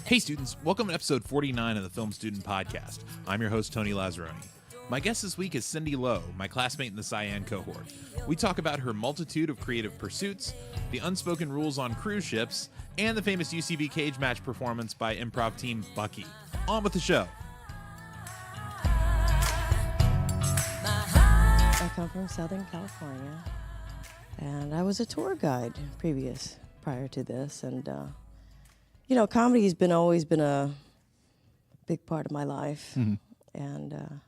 Hey students, welcome to episode 49 of the Film Student Podcast. I'm your host, Tony Lazzeroni. My guest this week is Cindy Lowe, my classmate in the Cyan Cohort. We talk about her multitude of creative pursuits, the unspoken rules on cruise ships, and the famous UCB Cagematch performance by improv team Bucky. On with the show. I come from Southern California, and I was a tour guide prior to this, and comedy has always been a big part of my life, and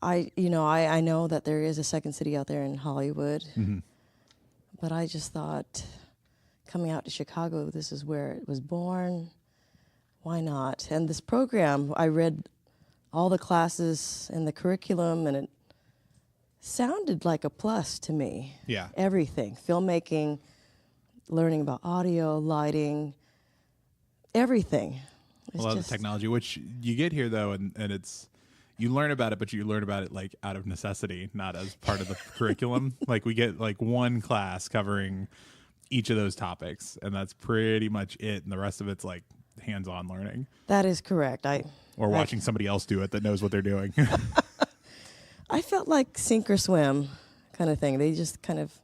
I know that there is a second city out there in Hollywood, but I just thought, coming out to Chicago, this is where it was born. Why not? And this program, I read all the classes and the curriculum, and it sounded like a plus to me. Yeah. Everything, filmmaking, learning about audio, lighting, everything. A lot of the technology, which you get here though, and it's, you learn about it, but you learn about it like out of necessity, not as part of the curriculum. Like we get like one class covering each of those topics, and that's pretty much it. And the rest of it's like hands-on learning. That is correct. Or watching somebody else do it that knows what they're doing. I felt like sink or swim kind of thing. They just kind of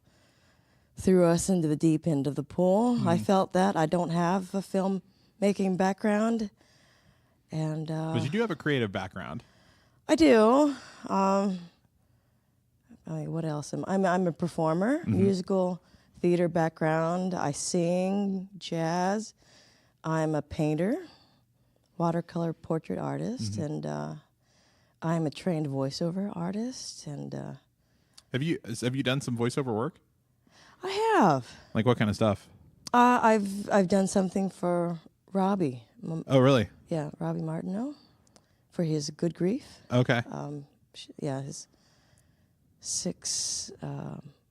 threw us into the deep end of the pool. I felt that. I don't have a filmmaking background. And but you do have a creative background. I do. What else? I'm a performer, musical theater background. I sing jazz. I'm a painter, watercolor portrait artist, and I'm a trained voiceover artist. And have you done some voiceover work? I have. Like what kind of stuff? I've done something for Robbie. Oh, really? Yeah, Robbie Martineau, for his Good Grief. Okay. His 6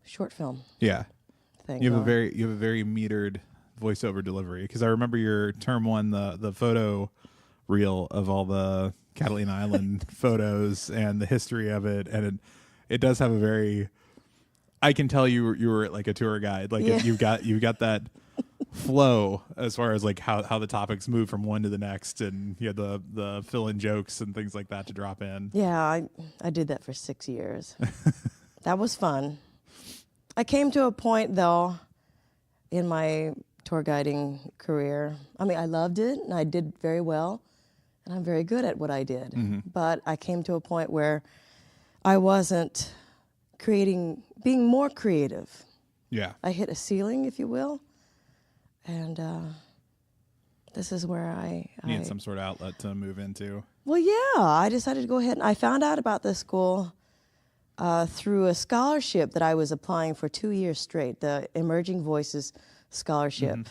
short film. Yeah. Thing. You have a very metered voiceover delivery, because I remember your term one, the photo reel of all the Catalina Island photos and the history of it, and it does have a very, I can tell you were like a tour guide, like you've got that flow as far as like how the topics move from one to the next, and you had the fill-in jokes and things like that to drop in. Yeah, I did that for 6 years. That was fun. I came to a point though in my tour guiding career. I mean, I loved it and I did very well, and I'm very good at what I did. But I came to a point where I wasn't being more creative. Yeah. I hit a ceiling, if you will. And this is where I need some sort of outlet to move into. Well, yeah, I decided to go ahead, and I found out about this school through a scholarship that I was applying for 2 years straight, the Emerging Voices Scholarship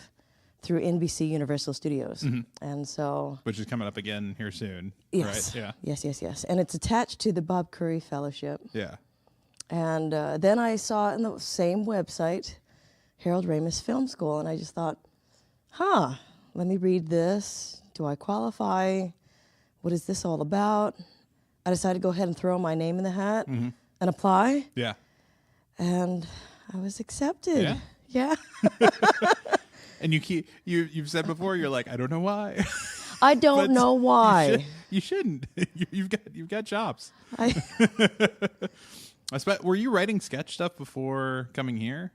through NBC Universal Studios. And so, which is coming up again here soon, yes, right? Yeah. Yes. And it's attached to the Bob Curry Fellowship. Yeah. And then I saw in the same website, Harold Ramis Film School, and I just thought, let me read this. Do I qualify? What is this all about? I decided to go ahead and throw my name in the hat and apply. Yeah. And I was accepted. Yeah. And you've said before, you're like, I don't know why. I don't know why. You shouldn't. You've got chops. Were you writing sketch stuff before coming here?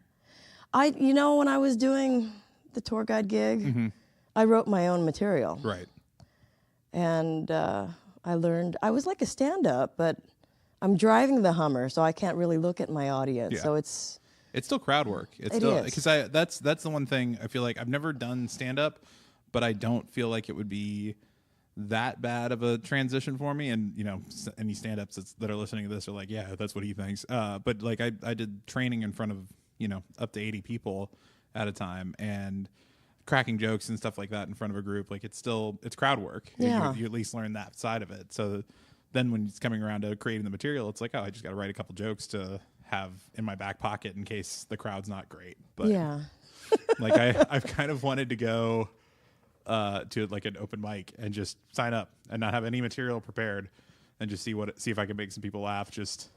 When I was doing the tour guide gig, I wrote my own material. Right. And I learned, I was like a stand-up, but I'm driving the Hummer, so I can't really look at my audience. Yeah. So it's still crowd work. It's it still, is. because that's the one thing I feel like I've never done stand-up, but I don't feel like it would be that bad of a transition for me. And any stand-ups that are listening to this are like, yeah, that's what he thinks. But like I did training in front of up to 80 people at a time, and cracking jokes and stuff like that in front of a group. Like it's crowd work. Yeah. You at least learn that side of it. So then when it's coming around to creating the material, it's like, I just got to write a couple jokes to have in my back pocket in case the crowd's not great. But yeah. like I've kind of wanted to go to like an open mic and just sign up and not have any material prepared and just see if I can make some people laugh. Just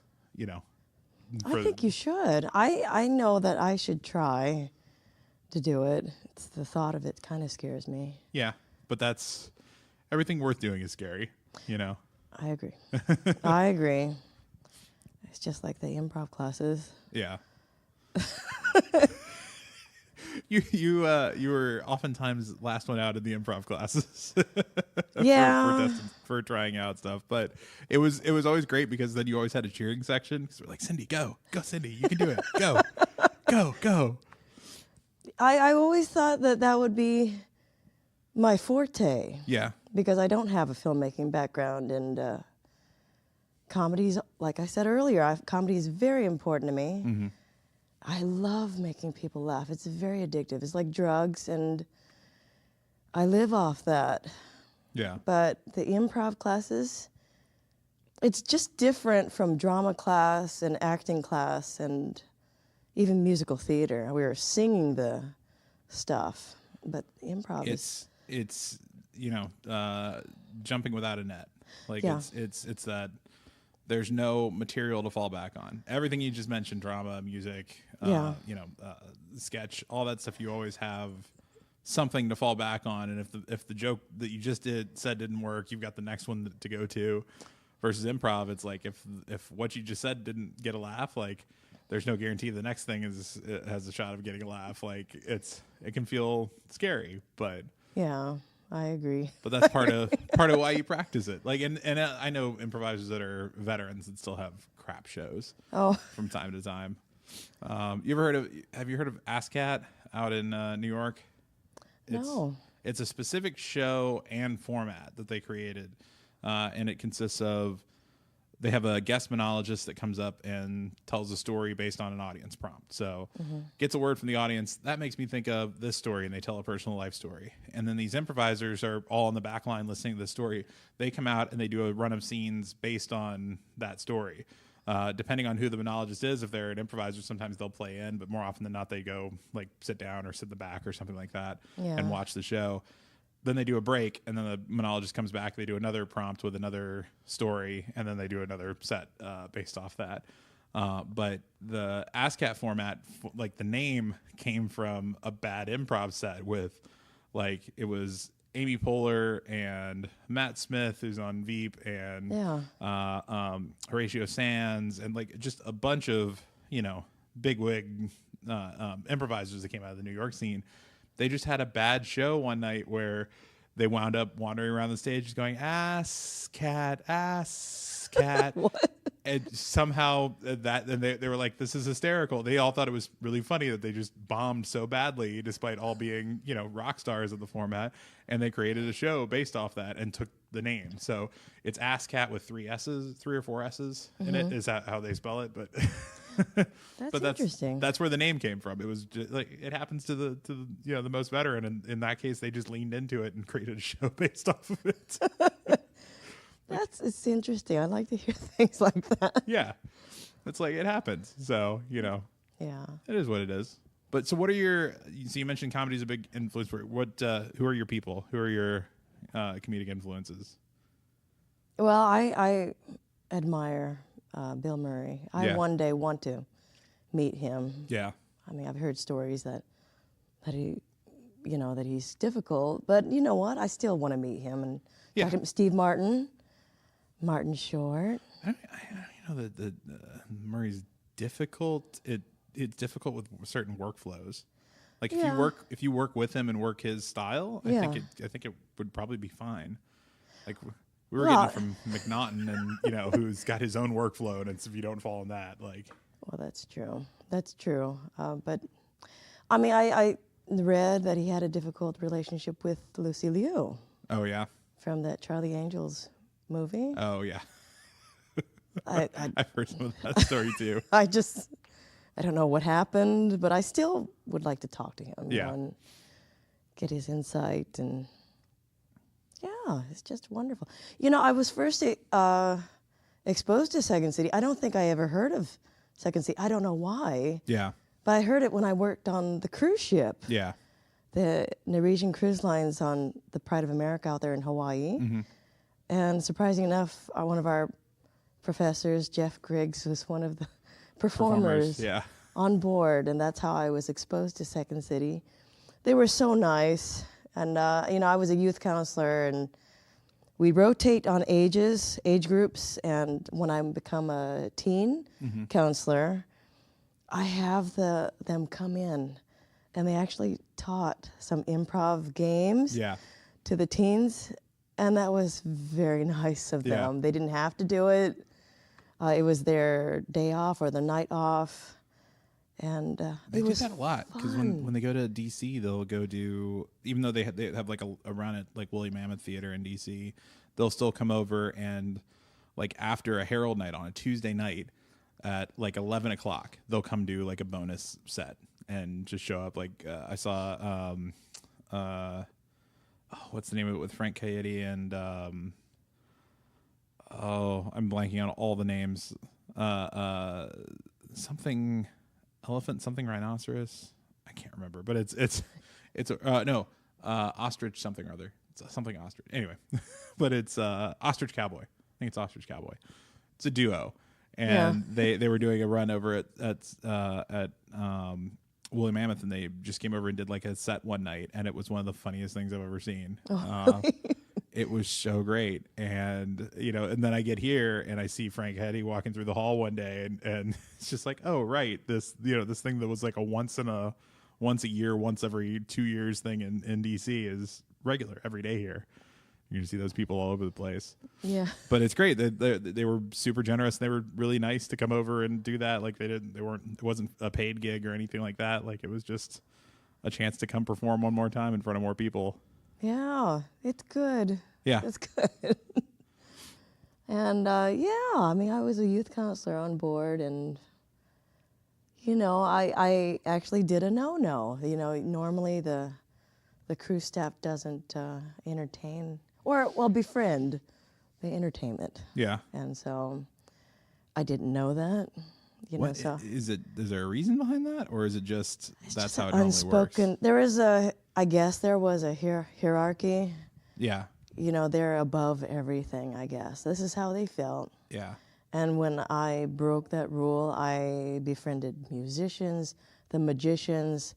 I think you should. I know that I should try to do it. It's the thought of it kind of scares me. Yeah. but that's everything worth doing is scary, you know. I agree. I agree. It's just like the improv classes. Yeah. You were oftentimes last one out in the improv classes. Yeah. for trying out stuff, but it was always great because then you always had a cheering section because we're like, Cindy, go Cindy, you can do it, go. I always thought that would be my forte. Yeah. Because I don't have a filmmaking background, and comedy's, like I said earlier, comedy is very important to me. Mm-hmm. I love making people laugh. It's very addictive. It's like drugs, and I live off that. Yeah. But the improv classes, it's just different from drama class and acting class and even musical theater. We were singing the stuff, but improv it's you know, jumping without a net. Like Yeah. it's that there's no material to fall back on. Everything you just mentioned, drama, music, Yeah. you know, sketch, all that stuff, you always have something to fall back on. And if the joke that you just said didn't work, you've got the next one to go to. Versus improv, it's like if what you just said didn't get a laugh, like there's no guarantee the next thing has a shot of getting a laugh. Like it can feel scary, but Yeah, I agree. but that's part of why you practice it. Like and I know improvisers that are veterans and still have crap shows Oh, from time to time. Have you heard of ASCAT out in New York? no. It's a specific show and format that they created, and it consists of they have a guest monologist that comes up and tells a story based on an audience prompt. So gets a word from the audience. That makes me think of this story, and they tell a personal life story. And then these improvisers are all on the back line listening to the story. They come out and they do a run of scenes based on that story. Depending on who the monologist is, if they're an improviser, sometimes they'll play in, but more often than not, they go like sit down or sit in the back or something like that Yeah. and watch the show. Then they do a break, and then the monologist comes back. They do another prompt with another story, and then they do another set based off that. But the ASCAT format, like the name came from a bad improv set with, like, it was Amy Poehler and Matt Smith, who's on Veep, and Horatio Sands, and like just a bunch of, you know, bigwig improvisers that came out of the New York scene. They just had a bad show one night where they wound up wandering around the stage going, ass cat. What? And somehow and they were like, this is hysterical. They all thought it was really funny that they just bombed so badly despite all being, you know, rock stars of the format. And they created a show based off that and took the name. So it's Ass Cat with 3 or 4 S's in it. Is that how they spell it? But That's interesting. That's where the name came from. It was just, like, it happens to the you know, the most veteran, and in that case they just leaned into it and created a show based off of it. It's interesting. I like to hear things like that. Yeah, it's like it happens. So, you know, Yeah. it is what it is. But so, what are your? So you mentioned comedy is a big influence for what? Who are your people? Who are your comedic influences? Well, I admire Bill Murray. I Yeah. one day want to meet him. Yeah, I mean, I've heard stories that he, you know, that he's difficult, but you know what? I still want to meet him and Yeah. talk to him. Steve Martin Short. I you know that Murray's difficult. It's difficult with certain workflows. Like if you work with him and work his style, I think it would probably be fine. Like we were getting it from McNaughton, and you know, who's got his own workflow, and it's if you don't follow in that, like. Well, that's true. That's true. But I mean, I read that he had a difficult relationship with Lucy Liu Oh yeah. from that Charlie Angels movie. Oh yeah. I I've heard some of that story too. I don't know what happened, but I still would like to talk to him. You Yeah. know, and get his insight, and yeah, it's just wonderful. You know, I was first exposed to Second City. I don't think I ever heard of Second City. I don't know why, Yeah. but I heard it when I worked on the cruise ship, Yeah. the Norwegian Cruise Lines on the Pride of America out there in Hawaii. Mm-hmm. And surprising enough, one of our professors, Jeff Griggs, was one of the performers Yeah. on board, and that's how I was exposed to Second City. They were so nice, And, I was a youth counselor, and we rotate on age groups. And when I become a teen counselor, I have them come in, and they actually taught some improv games to the teens. And that was very nice of them. They didn't have to do it. It was their day off or their night off. And they it do was that a lot, because when they go to DC, they'll go do, even though they have like a run at like Woolly Mammoth Theater in DC, they'll still come over and like after a Harold night on a Tuesday night at like 11 o'clock, they'll come do like a bonus set and just show up. Like I saw, what's the name of it with Frank Cayetti and I'm blanking on all the names. Something elephant, something rhinoceros. I can't remember, but it's ostrich something or other. It's something ostrich. Anyway, but it's ostrich cowboy. I think it's ostrich cowboy. It's a duo, and they were doing a run over at Woolly Mammoth, and they just came over and did like a set one night, and it was one of the funniest things I've ever seen. It was so great. And, and then I get here and I see Frank Hetty walking through the hall one day, and it's just like, oh, right. This thing that was like a once a year, once every 2 years thing in DC is regular every day here. You can see those people all over the place. Yeah. But it's great. They were super generous. They were really nice to come over and do that. Like it wasn't a paid gig or anything like that. Like it was just a chance to come perform one more time in front of more people. Yeah, it's good. Yeah. It's good. And, I was a youth counselor on board, and, I actually did a no-no. Normally the crew staff doesn't entertain befriend the entertainment. Yeah. And so I didn't know that. Is there a reason behind that, or is it just that's how it unspoken? Normally works? I guess there was a hierarchy. Yeah. They're above everything, I guess. This is how they felt. Yeah. And when I broke that rule, I befriended musicians, the magicians,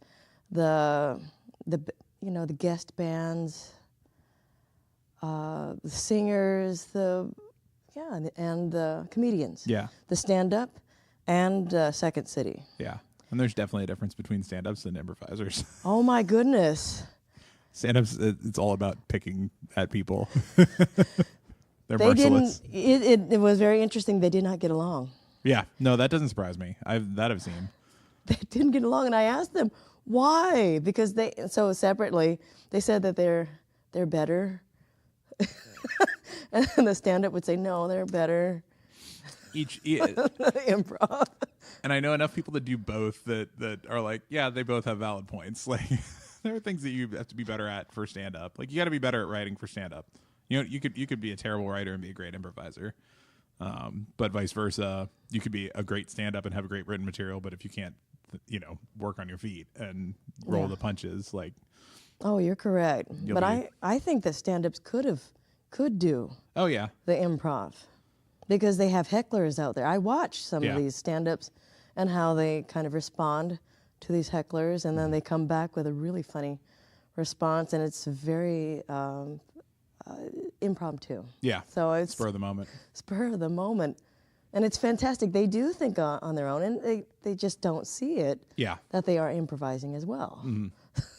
the guest bands, the singers, and the comedians. Yeah. The stand-up and Second City. Yeah. And there's definitely a difference between stand-ups and improvisers. Oh, my goodness. Stand-ups, it's all about picking at people. They're merciless. It was very interesting. They did not get along. Yeah. No, that doesn't surprise me. I've seen. They didn't get along, and I asked them why, because so separately they said that they're better, and the stand-up would say no, they're better. Improv. And I know enough people that do both that are like, yeah, they both have valid points. Like there are things that you have to be better at for stand-up. Like you got to be better at writing for stand-up. You could be a terrible writer and be a great improviser. But vice versa, you could be a great stand-up and have a great written material, but if you can't, work on your feet and roll the punches, like. Oh, you're correct. But I think that stand-ups could do. Oh yeah. The improv, because they have hecklers out there. I watch some of these stand-ups and how they kind of respond to these hecklers, and then they come back with a really funny response, and it's very impromptu. Yeah. So it's spur of the moment. Spur of the moment. And it's fantastic. They do think on their own, and they just don't see it. Yeah. That they are improvising as well. Mm-hmm.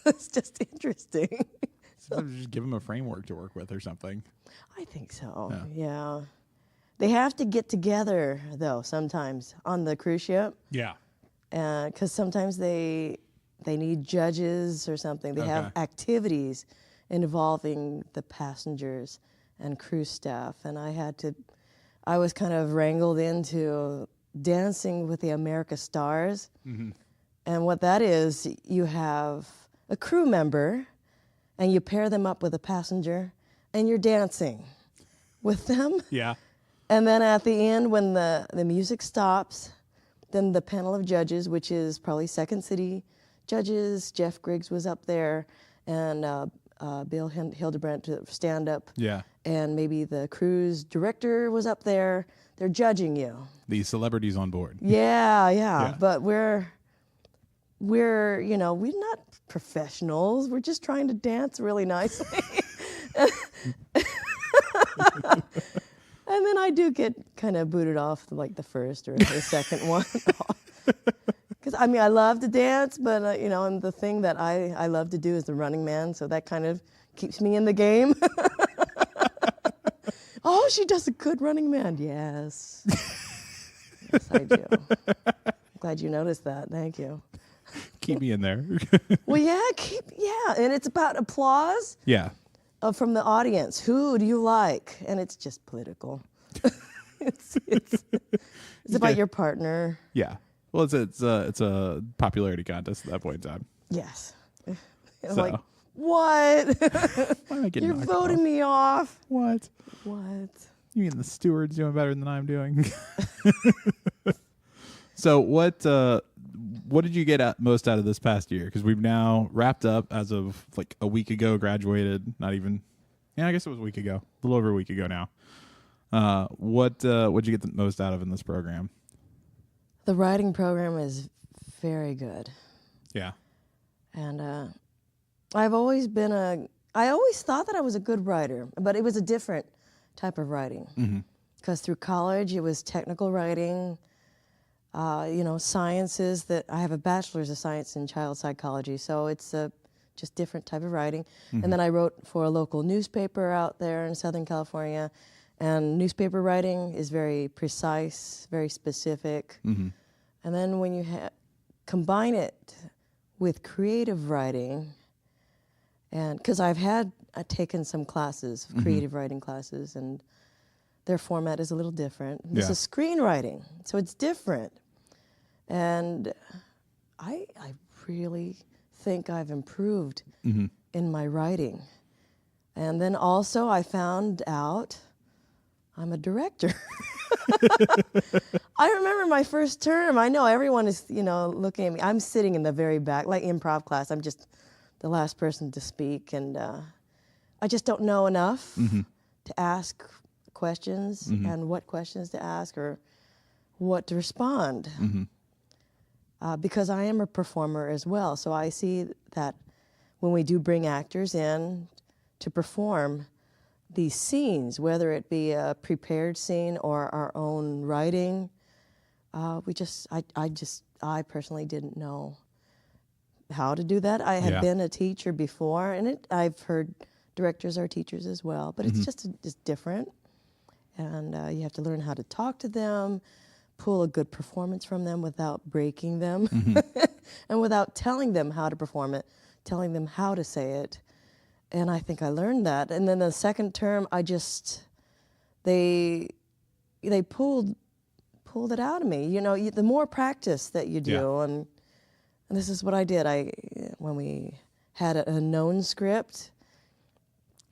It's just interesting. Just give them a framework to work with or something. I think so. Yeah. They have to get together though sometimes on the cruise ship. Yeah. Because sometimes they need judges or something. They have activities involving the passengers and cruise staff, and I was kind of wrangled into dancing with the America Stars. Mm-hmm. And what that is, you have a crew member and you pair them up with a passenger and you're dancing with them. Yeah. And then at the end, when the music stops, then the panel of judges, which is probably Second City judges, Jeff Griggs was up there, and Bill Hildebrandt to stand up. Yeah. And maybe the cruise director was up there. They're judging you. The celebrities on board. Yeah. But we're we're not professionals. We're just trying to dance really nicely. And then I do get kind of booted off like the first or the second one. Because, I mean, I love to dance, but, and the thing that I love to do is the running man, so that kind of keeps me in the game. Oh, she does a good running man. Yes. Yes, I do. I'm glad you noticed that. Thank you. Keep me in there. Well, and it's about applause. Yeah. From the audience. Who do you like? And it's just political. it's about your partner. Yeah. Well, it's a popularity contest at that point in time. Yes. So. Like, what? Why am I getting You're knocked voting off? me off. What? You mean the steward's doing better than I'm doing? So what did you get most out of this past year? Because we've now wrapped up as of like a week ago, graduated. Not even, I guess it was a week ago, a little over a week ago now. What'd you get the most out of in this program? The writing program is very good. Yeah. And I always thought that I was a good writer, but it was a different type of writing. Because through college, it was technical writing, sciences that I have a bachelor's of science in child psychology, so it's a just different type of writing. And then I wrote for a local newspaper out there in Southern California, and newspaper writing is very precise, very specific. And then when you combine it with creative writing, and because I've taken some classes, creative writing classes, and their format is a little different. This is screenwriting, so it's different. And I really think I've improved in my writing. And then also I found out I'm a director. I remember my first term. I know everyone is, looking at me. I'm sitting in the very back, like improv class. I'm just the last person to speak, and I just don't know enough to ask questions and what questions to ask or what to respond. Because I am a performer as well, so I see that when we do bring actors in to perform these scenes, whether it be a prepared scene or our own writing, I personally didn't know how to do that. I had been a teacher before, and I've heard directors are teachers as well, but it's just different. And you have to learn how to talk to them, pull a good performance from them without breaking them, and without telling them how to perform it, telling them how to say it. And I think I learned that. And then the second term, they pulled it out of me. The more practice that you do, and this is what I did. When we had a known script,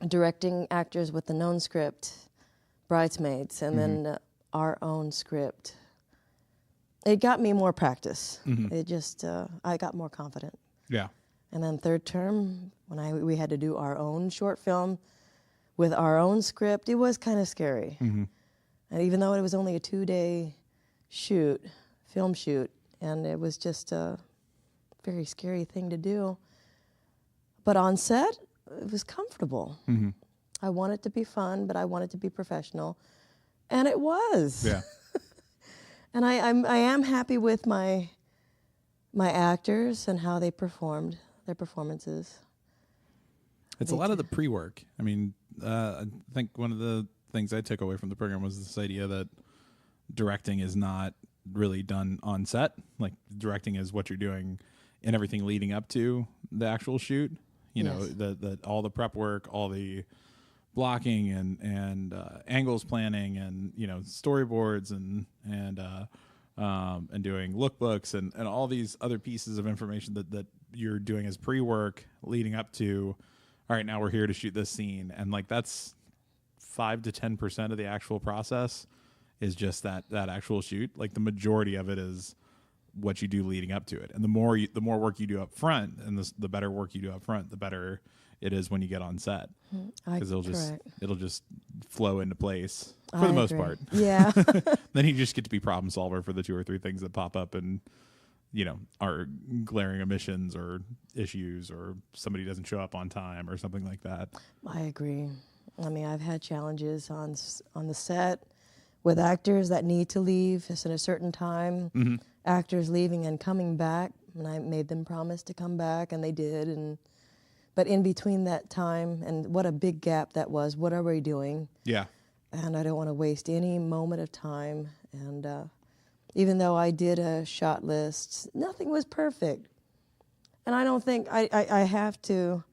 directing actors with the known script, Bridesmaids, and then our own script. It got me more practice. It just, I got more confident. Yeah. And then third term, when we had to do our own short film with our own script, it was kind of scary. And even though it was only a 2-day film shoot, and it was just a very scary thing to do. But on set, it was comfortable. I want it to be fun, but I want it to be professional. And it was. Yeah. And I am happy with my actors and how they performed their performances. It's a lot of the pre-work. I mean, I think one of the things I took away from the program was this idea that directing is not really done on set. Like, directing is what you're doing and everything leading up to the actual shoot. The all the prep work, all the blocking and angles planning, and storyboards and doing lookbooks and all these other pieces of information that you're doing as pre-work leading up to, all right, now we're here to shoot this scene. And like, that's 5 to 10% of the actual process is just that actual shoot. Like, the majority of it is what you do leading up to it. And the more work you do up front, and the better work you do up front, the better it is when you get on set, because it'll just flow into place for the most part. Yeah. Then you just get to be problem solver for the 2 or 3 things that pop up, and are glaring omissions or issues, or somebody doesn't show up on time or something like that. I agree. I mean, I've had challenges on the set with actors that need to leave at a certain time, actors leaving and coming back, and I made them promise to come back, and they did. But in between that time, and what a big gap that was, what are we doing? Yeah. And I don't want to waste any moment of time. And even though I did a shot list, nothing was perfect. And I don't think I have to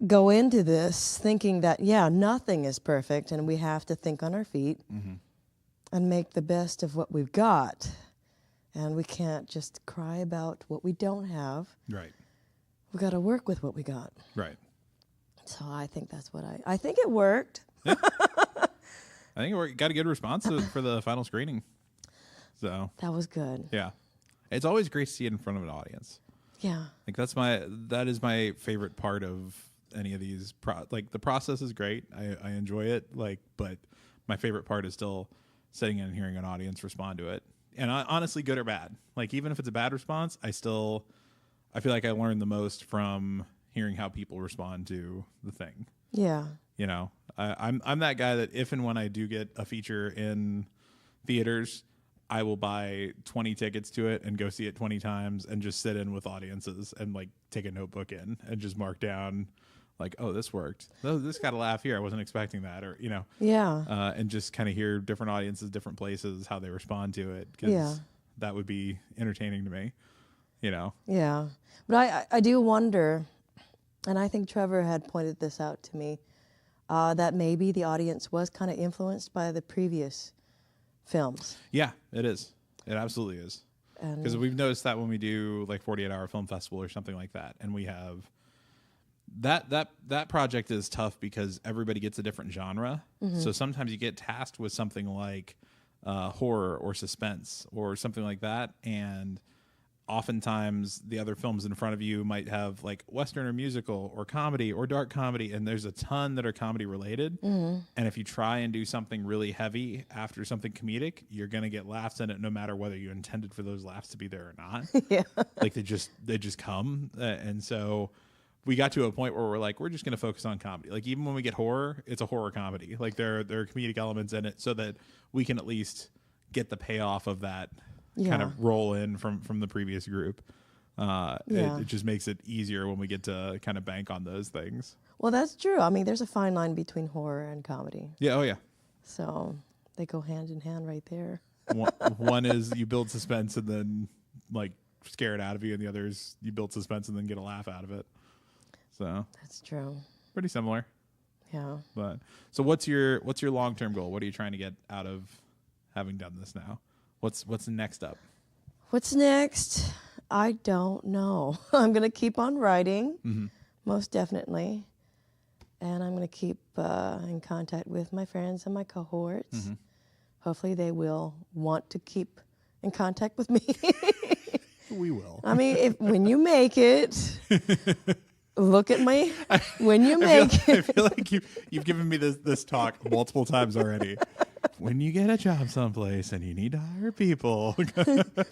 go into this thinking that, nothing is perfect, and we have to think on our feet and make the best of what we've got. And we can't just cry about what we don't have. Right. We got to work with what we got. Right. So I think that's what I think it worked. Yeah. I think we got a good response for the final screening. So that was good. Yeah. It's always great to see it in front of an audience. Yeah. Like that is my favorite part of any of these. The process is great. I enjoy it. But my favorite part is still sitting and hearing an audience respond to it. And honestly, good or bad. Like, even if it's a bad response, I feel like I learn the most from hearing how people respond to the thing. Yeah. I'm that guy that if and when I do get a feature in theaters, I will buy 20 tickets to it and go see it 20 times and just sit in with audiences and take a notebook in and just mark down oh, this worked. Oh, this got a laugh here. I wasn't expecting that, or Yeah. and just kind of hear different audiences, different places, how they respond to it, because that would be entertaining to me. Yeah. But I do wonder, and I think Trevor had pointed this out to me, that maybe the audience was kind of influenced by the previous films. Yeah, it is. It absolutely is. Because we've noticed that when we do 48-hour film festival or something like that, and we have that project is tough because everybody gets a different genre. So sometimes you get tasked with something like horror or suspense or something like that, and oftentimes the other films in front of you might have Western or musical or comedy or dark comedy, and there's a ton that are comedy related. And if you try and do something really heavy after something comedic, you're going to get laughs in it no matter whether you intended for those laughs to be there or not. Yeah. They just come. And so we got to a point where we're just going to focus on comedy. Even when we get horror, it's a horror comedy. There are comedic elements in it so that we can at least get the payoff of that kind of roll in from the previous group. It just makes it easier when we get to kind of bank on those things. Well, that's true. I mean, there's a fine line between horror and comedy. Yeah. Oh, yeah. So they go hand in hand right there. One is you build suspense and then scare it out of you, and the other is you build suspense and then get a laugh out of it. So that's true. Pretty similar. Yeah. But so what's your long-term goal? What are you trying to get out of having done this now? What's next up? What's next? I don't know. I'm going to keep on writing, most definitely. And I'm going to keep in contact with my friends and my cohorts. Hopefully they will want to keep in contact with me. We will. I mean, when you make it, look at me. When you make it. I feel like you've given me this talk multiple times already. When you get a job someplace and you need to hire people,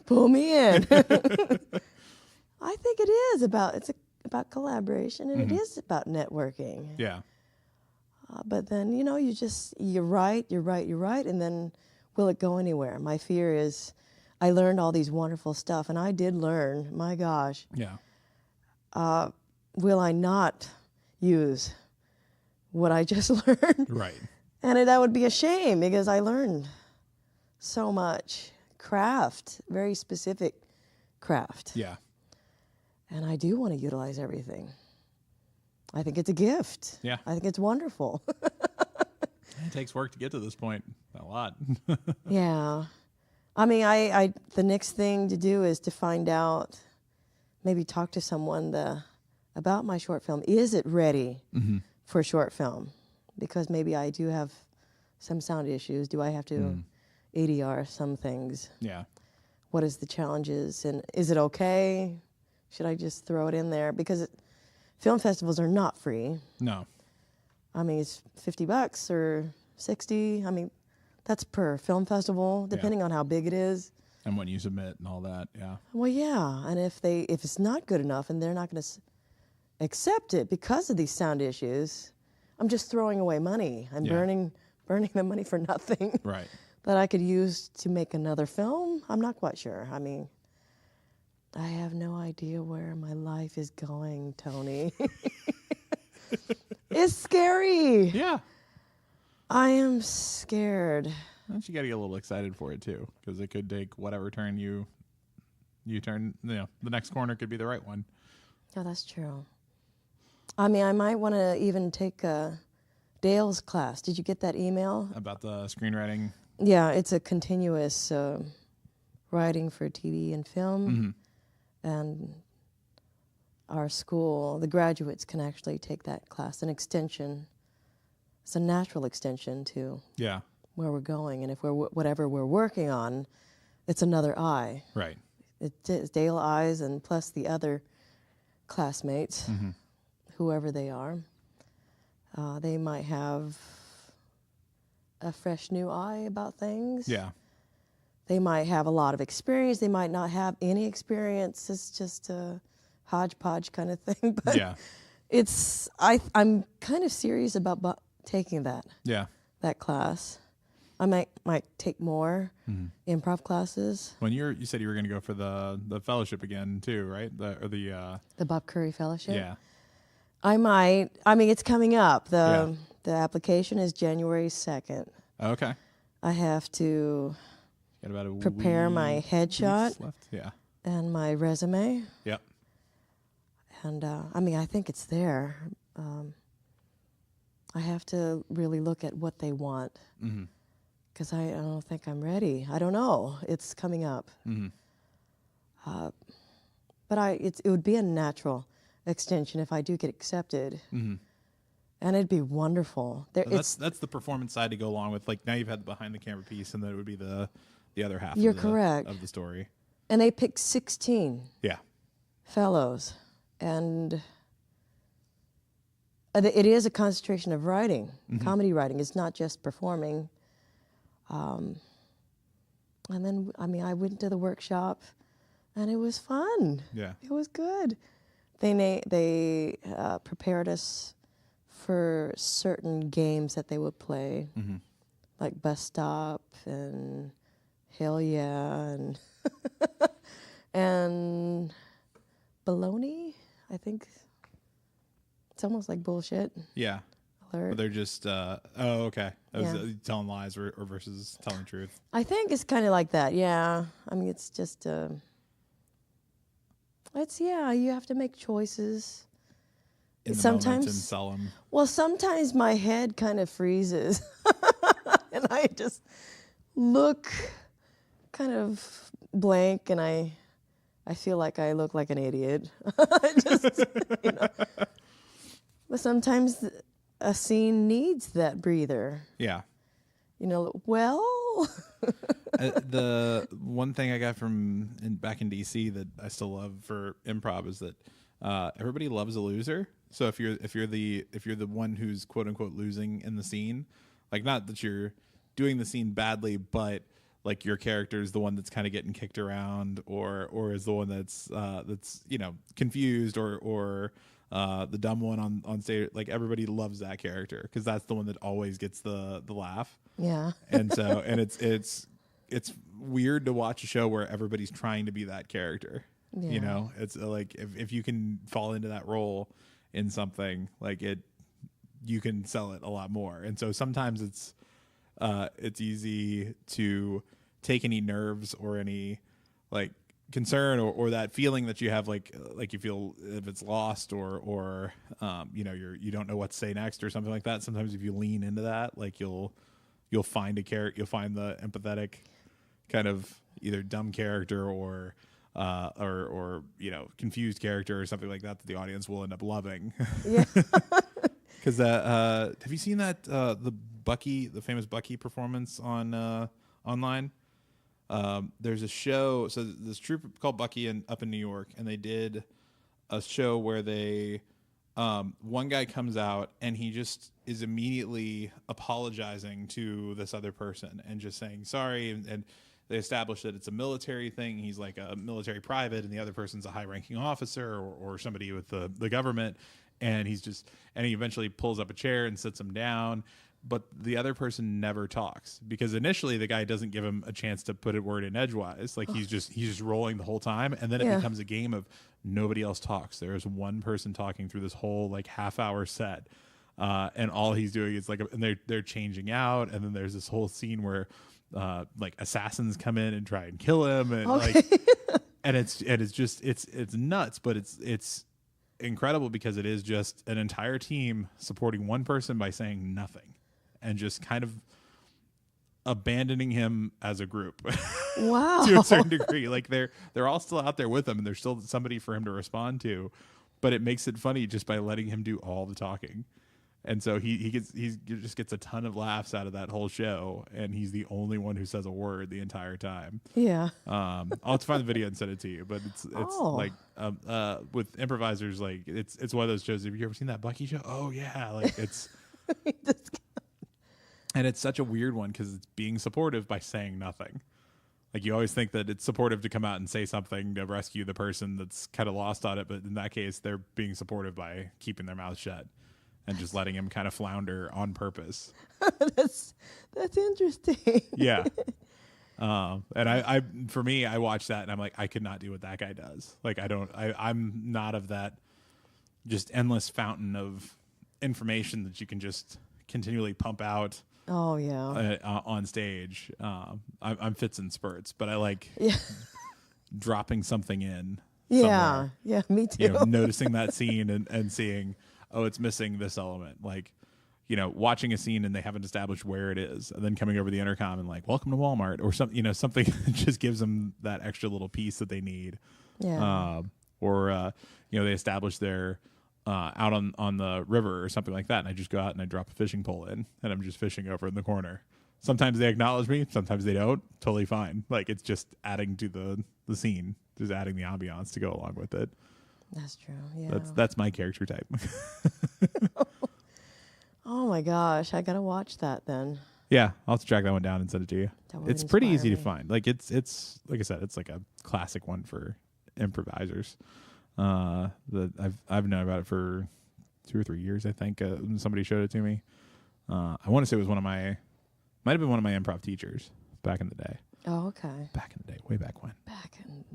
pull me in. I think it is about collaboration, and it is about networking. Yeah. But then you write, and then will it go anywhere? My fear is, I learned all these wonderful stuff, and I did learn. My gosh. Yeah. Will I not use what I just learned? Right. And that would be a shame because I learned so much craft, very specific craft. Yeah. And I do want to utilize everything. I think it's a gift. Yeah. I think it's wonderful. It takes work to get to this point. A lot. Yeah. I mean, I the next thing to do is to find out, maybe talk to someone about my short film. Is it ready for short film? Because maybe I do have some sound issues. Do I have to ADR some things? Yeah. What is the challenges? And is it okay? Should I just throw it in there? Because film festivals are not free. No. I mean, it's $50 or $60. I mean, that's per film festival, depending on how big it is. And when you submit and all that, yeah. Well, yeah, and if it's not good enough and they're not going to accept it because of these sound issues, I'm just throwing away money. I'm burning the money for nothing. Right. That I could use to make another film. I'm not quite sure. I mean, I have no idea where my life is going, Tony. It's scary. Yeah. I am scared. And you got to get a little excited for it too, because it could take whatever turn you turn. You know, the next corner could be the right one. Yeah, that's true. I mean, I might want to even take Dale's class. Did you get that email about the screenwriting? Yeah, it's a continuous writing for TV and film, and our school, the graduates can actually take that class, an extension. It's a natural extension to where we're going, and if whatever we're working on, it's another eye. Right. It's Dale eyes, and plus the other classmates, whoever they are. They might have a fresh new eye about things. Yeah. They might have a lot of experience. They might not have any experience. It's just a hodgepodge kind of thing. But I'm kind of serious about taking that. Yeah. That class. I might take more improv classes. When you said you were going to go for the fellowship again too, right? The Bob Curry Fellowship. Yeah. I might. I mean, it's coming up. The application is January 2nd. Okay. I have to about prepare my headshot left. Yeah. And my resume. Yep. And I mean, I think it's there. I have to really look at what they want. Because I don't think I'm ready. I don't know. It's coming up. But it would be a natural extension if I do get accepted. And it'd be wonderful. That's the performance side to go along with. Like, now you've had the behind the camera piece, and then it would be the other half. You're correct. Of the story. And they picked 16 Yeah. fellows. And it is a concentration of writing, comedy writing. It's not just performing. And then, I mean, I went to the workshop, and it was fun. Yeah. It was good. They prepared us for certain games that they would play, like Bus Stop and Hell Yeah and and Baloney. I think it's almost like bullshit. Yeah. Alert. But they're just okay. That was telling lies or versus telling the truth. I think it's kind of like that. Yeah. I mean, it's just you have to make choices. In the sometimes and solemn. Well, sometimes my head kind of freezes, and I just look kind of blank, and I feel like I look like an idiot. But sometimes a scene needs that breather. Yeah. The one thing I got from back in DC that I still love for improv is that everybody loves a loser. So if you're the one who's quote unquote losing in the scene, like, not that you're doing the scene badly, but like your character is the one that's kind of getting kicked around, or is the one that's confused, or the dumb one on stage. Like, everybody loves that character because that's the one that always gets the laugh. Yeah. And so it's weird to watch a show where everybody's trying to be that character. Yeah. It's like if you can fall into that role in something, like you can sell it a lot more. And so sometimes it's easy to take any nerves or any like concern or that feeling that you have, like you feel if it's lost or you don't know what to say next or something like that. Sometimes if you lean into that, like you'll find you'll find the empathetic kind of either dumb character or confused character or something like that the audience will end up loving. Yeah. Because have you seen that the famous Bucky performance on online? There's a show. So this troupe called Bucky up in New York, and they did a show where they one guy comes out and he just is immediately apologizing to this other person and just saying sorry and they establish that it's a military thing. He's like a military private, and the other person's a high-ranking officer or somebody with the government. And he eventually pulls up a chair and sits him down. But the other person never talks, because initially the guy doesn't give him a chance to put a word in edgewise. Like he's just rolling the whole time. And then it becomes a game of nobody else talks. There is one person talking through this whole like half-hour set. And all he's doing is and they're changing out. And then there's this whole scene where like assassins come in and try and kill him. And and it's nuts, but it's incredible because it is just an entire team supporting one person by saying nothing and just kind of abandoning him as a group. Wow. To a certain degree. Like they're all still out there with him, and there's still somebody for him to respond to, but it makes it funny just by letting him do all the talking. And so he just gets a ton of laughs out of that whole show, and he's the only one who says a word the entire time. Yeah. I'll have to find the video and send it to you, but it's like with improvisers, like it's one of those shows. Have you ever seen that Bucky show? Oh yeah, like it's and it's such a weird one because it's being supportive by saying nothing. Like you always think that it's supportive to come out and say something to rescue the person that's kind of lost on it, but in that case, they're being supportive by keeping their mouth shut and just letting him kind of flounder on purpose. That's interesting. Yeah. And I for me, I watch that and I'm like, I could not do what that guy does. Like I'm not of that just endless fountain of information that you can just continually pump out. Oh yeah. On stage. I'm fits and spurts, but I like dropping something in. Yeah. Somewhere. Yeah. Me too. Noticing that scene and seeing, oh, it's missing this element. Like, watching a scene and they haven't established where it is, and then coming over the intercom and like, welcome to Walmart, or something, something that just gives them that extra little piece that they need. Yeah. Or they establish their out on the river or something like that, and I just go out and I drop a fishing pole in, and I'm just fishing over in the corner. Sometimes they acknowledge me, sometimes they don't. Totally fine. Like it's just adding to the scene, just adding the ambiance to go along with it. That's true. Yeah. That's my character type. Oh my gosh, I gotta watch that then. Yeah, I'll have to track that one down and send it to you. It's pretty easy to find. Like it's like I said, it's like a classic one for improvisers. That I've known about it for 2 or 3 years. I think somebody showed it to me. I want to say it was might have been one of my improv teachers back in the day. Oh, okay. Back in the day, way back when.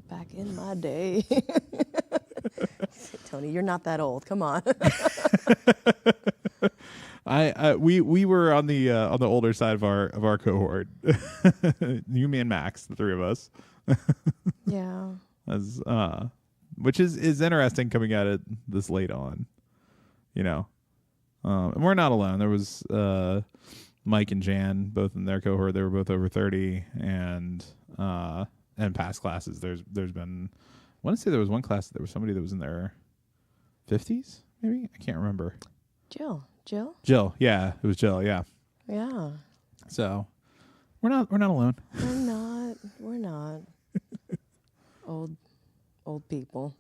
Back in my day. Tony, you're not that old. Come on. We were on the older side of our cohort. You, me, and Max, the three of us. Yeah. As which is interesting coming at it this late on, and we're not alone. There was Mike and Jan, both in their cohort. They were both over 30, and past classes. There's been, I want to say there was one class that there was somebody that was in their 50s, maybe. I can't remember. Jill, yeah, it was Jill, yeah. Yeah. So we're not alone. We're not. Old people.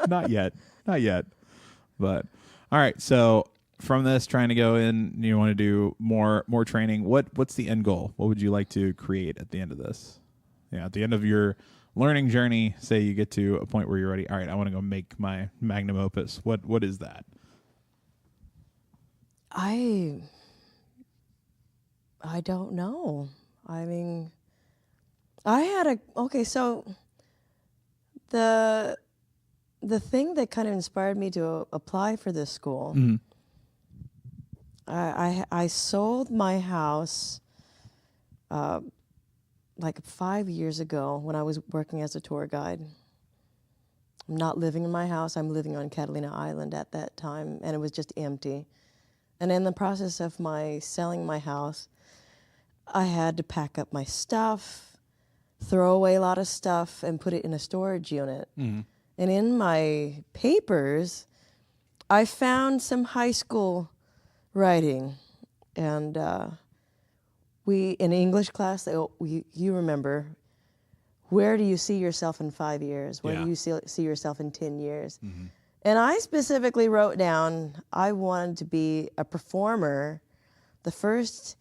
Not yet. But all right, so from this, trying to go in, you want to do more training. What's the end goal? What would you like to create at the end of this? Yeah, at the end of your learning journey, say you get to a point where you're ready. All right, I want to go make my magnum opus. What is that? I don't know. I mean, so the thing that kind of inspired me to apply for this school, mm-hmm. I sold my house like 5 years ago when I was working as a tour guide. I'm not living in my house. I'm living on Catalina Island at that time, and it was just empty. And in the process of selling my house, I had to pack up my stuff, throw away a lot of stuff, and put it in a storage unit. Mm-hmm. And in my papers, I found some high school writing. And we, in English class, you remember, where do you see yourself in 5 years? Where do you see yourself in 10 years? Mm-hmm. And I specifically wrote down I wanted to be a performer, the first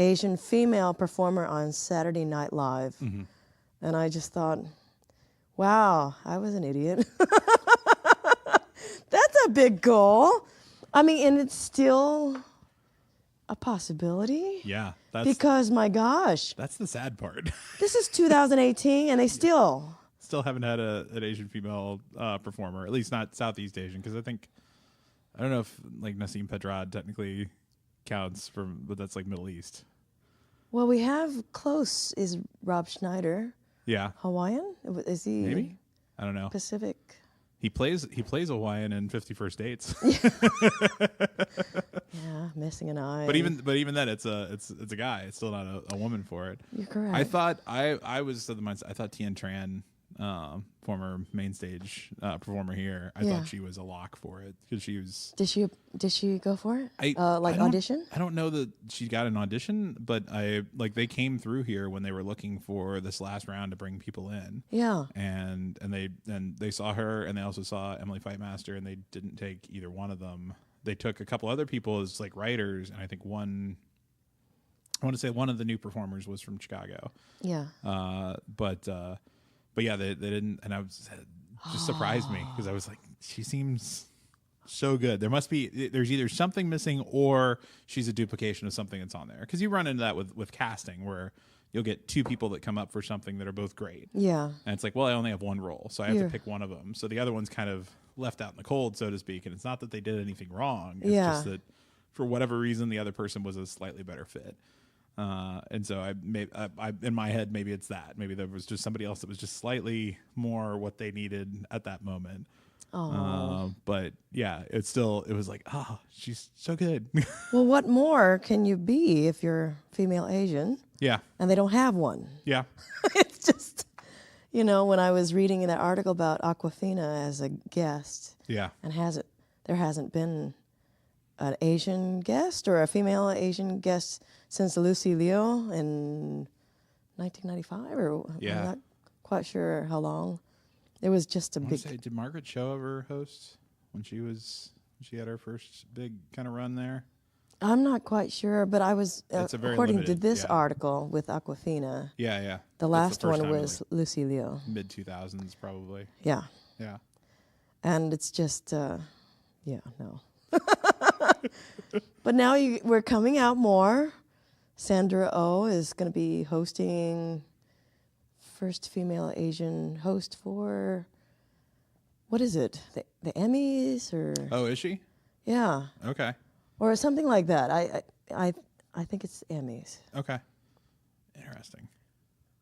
Asian female performer on Saturday Night Live. Mm-hmm. And I just thought, wow, I was an idiot. That's a big goal. I mean, and it's still a possibility. Yeah. Because, my gosh. That's the sad part. This is 2018, and they still haven't had an Asian female performer, at least not Southeast Asian, because I don't know if like Nassim Pedrad technically counts but that's like Middle East. Well, we have close is Rob Schneider. Yeah. Hawaiian? Is he? Maybe? I don't know. Pacific. He plays Hawaiian in 50 First Dates. Yeah, missing an eye. But even then, it's a guy. It's still not a woman for it. You're correct. I thought I was of the mindset. I thought Tien Tran, former main stage performer here. I thought she was a lock for it because she was. Did she go for it? Audition? I don't know that she got an audition, but they came through here when they were looking for this last round to bring people in. Yeah. And they saw her, and they also saw Emily Fightmaster, and they didn't take either one of them. They took a couple other people as like writers, and I think I want to say one of the new performers was from Chicago. Yeah. But yeah, they didn't, and I was just surprised me because I was like, she seems so good. There's either something missing or she's a duplication of something that's on there. Because you run into that with casting where you'll get two people that come up for something that are both great. Yeah. And it's like, well, I only have one role, so I have to pick one of them. So the other one's kind of left out in the cold, so to speak. And it's not that they did anything wrong. It's just that for whatever reason, the other person was a slightly better fit. And so I in my head, maybe it's that. Maybe there was just somebody else that was just slightly more what they needed at that moment. But yeah, it was like, she's so good. Well, what more can you be if you're female Asian? Yeah. And they don't have one. Yeah. It's just, when I was reading that article about Awkwafina as a guest. Yeah. And there hasn't been an Asian guest or a female Asian guest since Lucy Liu in 1995, or I'm not quite sure how long. It was just a big. Did Margaret Cho ever host when she had her first big kind of run there? I'm not quite sure, but I was according to this article with Awkwafina. Yeah. The last one was Lucy Liu. Mid 2000s, probably. Yeah. Yeah. And it's just, no. But now we're coming out more. Sandra Oh is going to be hosting, first female Asian host for, what is it? The Emmys or? Oh, is she? Yeah. Okay. Or something like that. I think it's Emmys. Okay. Interesting.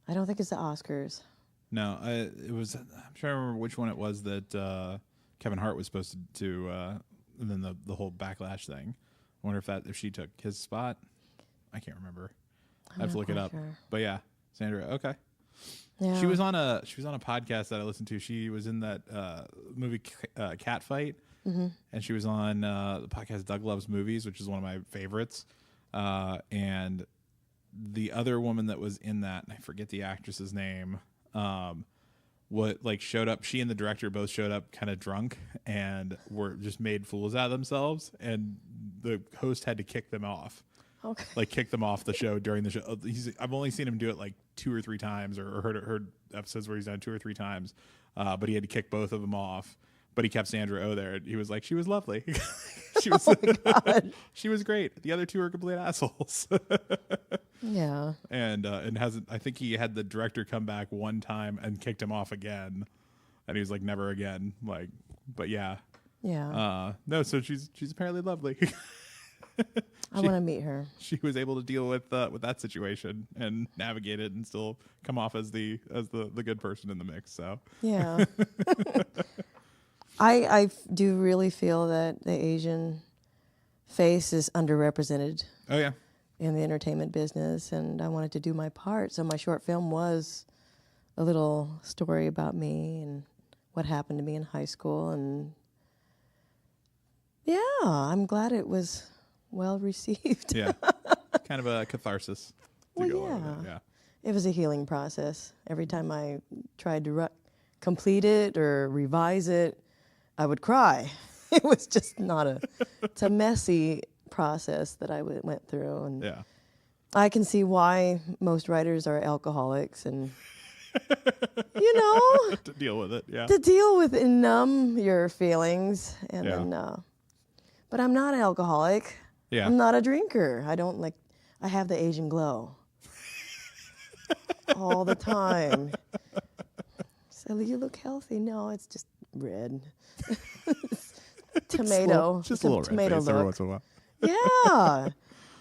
I don't think it's the Oscars. No, it was. I'm trying to remember which one it was that Kevin Hart was supposed to and then the whole backlash thing. I wonder if she took his spot. I can't remember. I have to look it up. Sure. But yeah, Sandra. Okay. Yeah. She was on a podcast that I listened to. She was in that movie Cat Fight. Mm-hmm. And she was on the podcast Doug Loves Movies, which is one of my favorites. And the other woman that was in that, and I forget the actress's name, showed up. She and the director both showed up kind of drunk and were just made fools out of themselves. And the host had to kick them off. Okay. Kick them off the show during the show. I've only seen him do it 2 or 3 times, or heard episodes where he's done it 2 or 3 times. But he had to kick both of them off. But he kept Sandra Oh there. He was like, she was lovely. She was, she was great. The other 2 are complete assholes. Yeah. And hasn't. I think he had the director come back one time and kicked him off again, and he was like, never again. But yeah. Yeah. No. So she's apparently lovely. I want to meet her. She was able to deal with that situation and navigate it and still come off as the good person in the mix. So yeah. I do really feel that the Asian face is underrepresented. Oh yeah. In the entertainment business, and I wanted to do my part. So my short film was a little story about me and what happened to me in high school, and yeah, I'm glad it was well received. Yeah, kind of a catharsis. Yeah. It was a healing process. Every time I tried to complete it or revise it, I would cry. It was just not it's a messy process that I went through, and I can see why most writers are alcoholics and, you know, To deal with it, yeah. to deal with and numb your feelings. And Yeah. then, but I'm not an alcoholic. Yeah. I'm not a drinker. I have the Asian glow all the time. So you look healthy. No, it's just red. Tomato. Just a little tomato red face every look. once in a while. Yeah.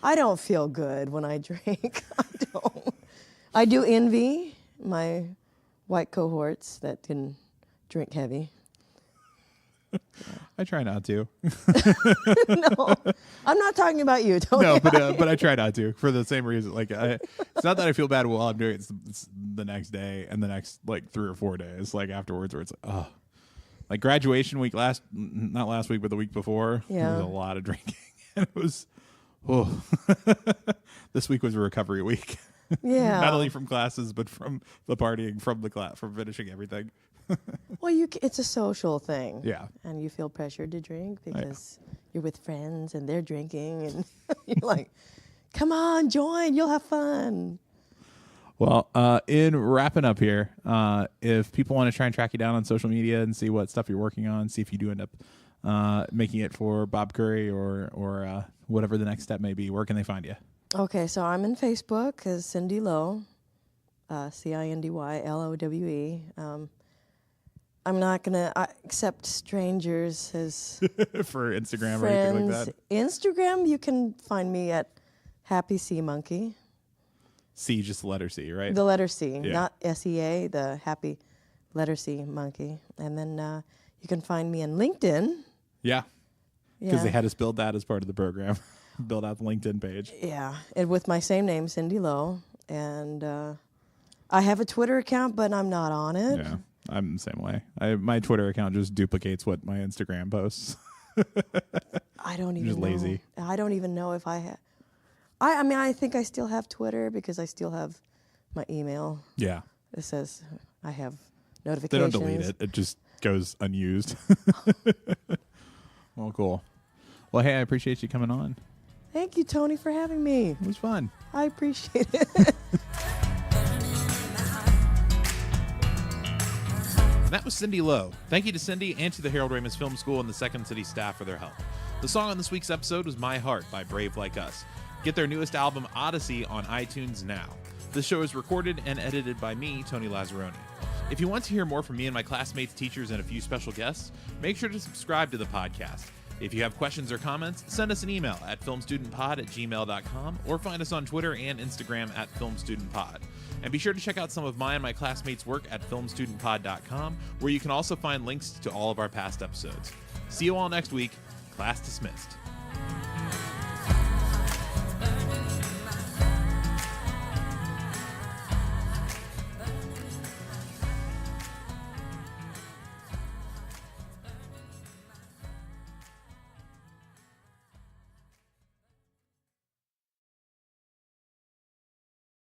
I don't feel good when I drink. I don't. I do envy my white cohorts that can drink heavy. I try not to. No, I'm not talking about you, Tony. No, but I try not to for the same reason. Like, it's not that I feel bad while I'm doing it. It's the next day and the next like 3 or 4 days, like afterwards, where it's like, oh, like graduation week not last week, but the week before. Yeah. There was a lot of drinking, and it was, oh, this week was a recovery week. Yeah. Not only from classes, but from the partying, from the class, from finishing everything. Well, it's a social thing. Yeah. And you feel pressured to drink because you're with friends and they're drinking, and you're like, come on, join, you'll have fun. Well, in wrapping up here, if people want to try and track you down on social media and see what stuff you're working on, see if you do end up making it for Bob Curry or whatever the next step may be, where can they find you? Okay, so I'm in Facebook as Cindy Lowe, CindyLowe. I'm not going to accept strangers as for Instagram friends. or anything like that. Instagram, you can find me at Happy Sea Monkey. C, just the letter C, right? The letter C, Yeah. not SEA, the Happy letter C Monkey. And then you can find me on LinkedIn. Yeah, because Yeah. they had us build that as part of the program. Build out the LinkedIn page. Yeah, and with my same name, Cindy Lowe. And I have a Twitter account, but I'm not on it. Yeah, I'm the same way. My Twitter account just duplicates what my Instagram posts. I don't even Just know. lazy. I don't even know if I have. I mean, I think I still have Twitter because I still have my email. Yeah. It says I have They notifications. don't delete it. It just goes unused. Well, cool. Well, hey, I appreciate you coming on. Thank you, Tony, for having me. It was fun. I appreciate it. And that was Cindy Lowe. Thank you to Cindy and to the Harold Ramis Film School and the Second City staff for their help. The song on this week's episode was My Heart by Brave Like Us. Get their newest album, Odyssey, on iTunes now. This show is recorded and edited by me, Tony Lazzeroni. If you want to hear more from me and my classmates, teachers, and a few special guests, make sure to subscribe to the podcast. If you have questions or comments, send us an email at filmstudentpod@gmail.com or find us on Twitter and Instagram at filmstudentpod. And be sure to check out some of my and my classmates' work at filmstudentpod.com, where you can also find links to all of our past episodes. See you all next week. Class dismissed.